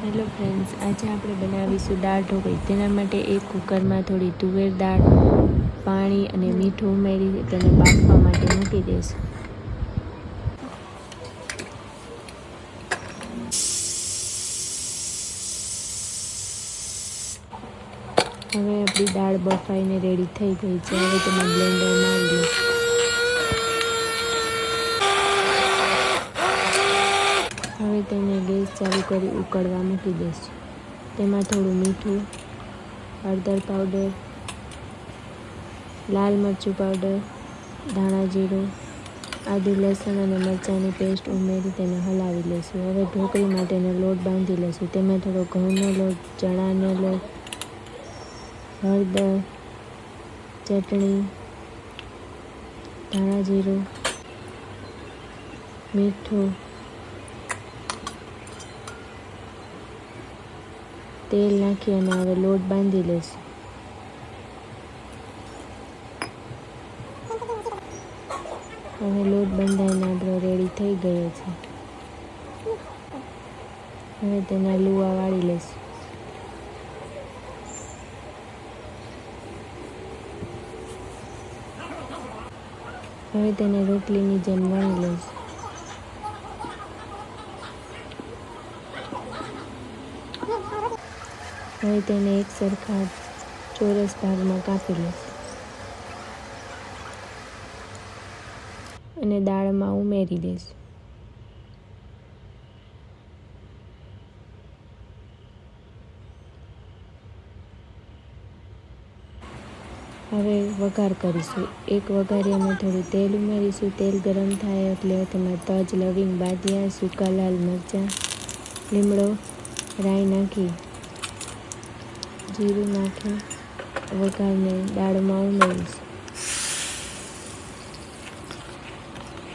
Hello friends, આજે આપણે બનાવીશું દાળ ઢોકળી। તેના માટે એક કુકરમાં થોડી તુવેર દાળ, પાણી અને મીઠું ઉમેરી તેને બાફવા માટે મૂકી દઈશું। હવે આપણી દાળ બફાઈને રેડી થઈ ગઈ છે। હવે તેને બ્લેન્ડર મારી લઈશું। હવે તેને ગેસ ચાલુ કરી ઉકળવા મૂકી દઈશું। તેમાં થોડું મીઠું, હળદર પાવડર, લાલ મરચું પાવડર, ધાણા જીરું, આદુ લસણ અને મરચાંની પેસ્ટ ઉમેરી તેને હલાવી લઈશું। હવે ઢોકળી માટેનો લોટ બાંધી લઈશું। તેમાં થોડો ઘઉંનો લોટ, ચણાનો લોટ, હળદર, ચટણી, ધાણા જીરું, મીઠું, તેલ નાખી અને હવે લોટ બાંધી લઈશું। હવે લોટ બંધાઈને આપણો રેડી થઈ ગયો છે। હવે તેના લુવા વાળી લઈશું। હવે તેને રોટલીની જેમ વણી લઈશું। હવે તેને એક સરખા ચોરસ ભાગમાં કાપી લઈશું અને દાળમાં ઉમેરી દઈશું। હવે વઘાર કરીશું। એક વઘારિયામાં થોડું તેલ ઉમેરીશું। તેલ ગરમ થાય એટલે તેમાં તજ, લવિંગ, બાદિયા, સૂકા લાલ મરચાં, લીમડો, રાઈ નાખી જીરું નાખી વઘારને દાળમાં ઉમેરીશું।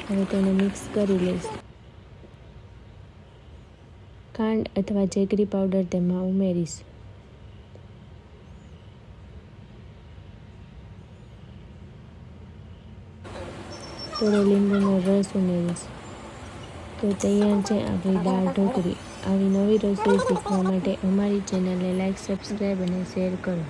હવે તેને મિક્સ કરી લઈશું। ખાંડ અથવા જેગરી પાવડર તેમાં ઉમેરીશું। થોડો લીંબુનો રસ ઉમેરીશું તો તૈયાર છે આપણી દાળ ઢોકળી। આવી નવી રસોઈ શીખવા માટે અમારી ચેનલને લાઈક, સબસ્ક્રાઈબ અને શેર કરો।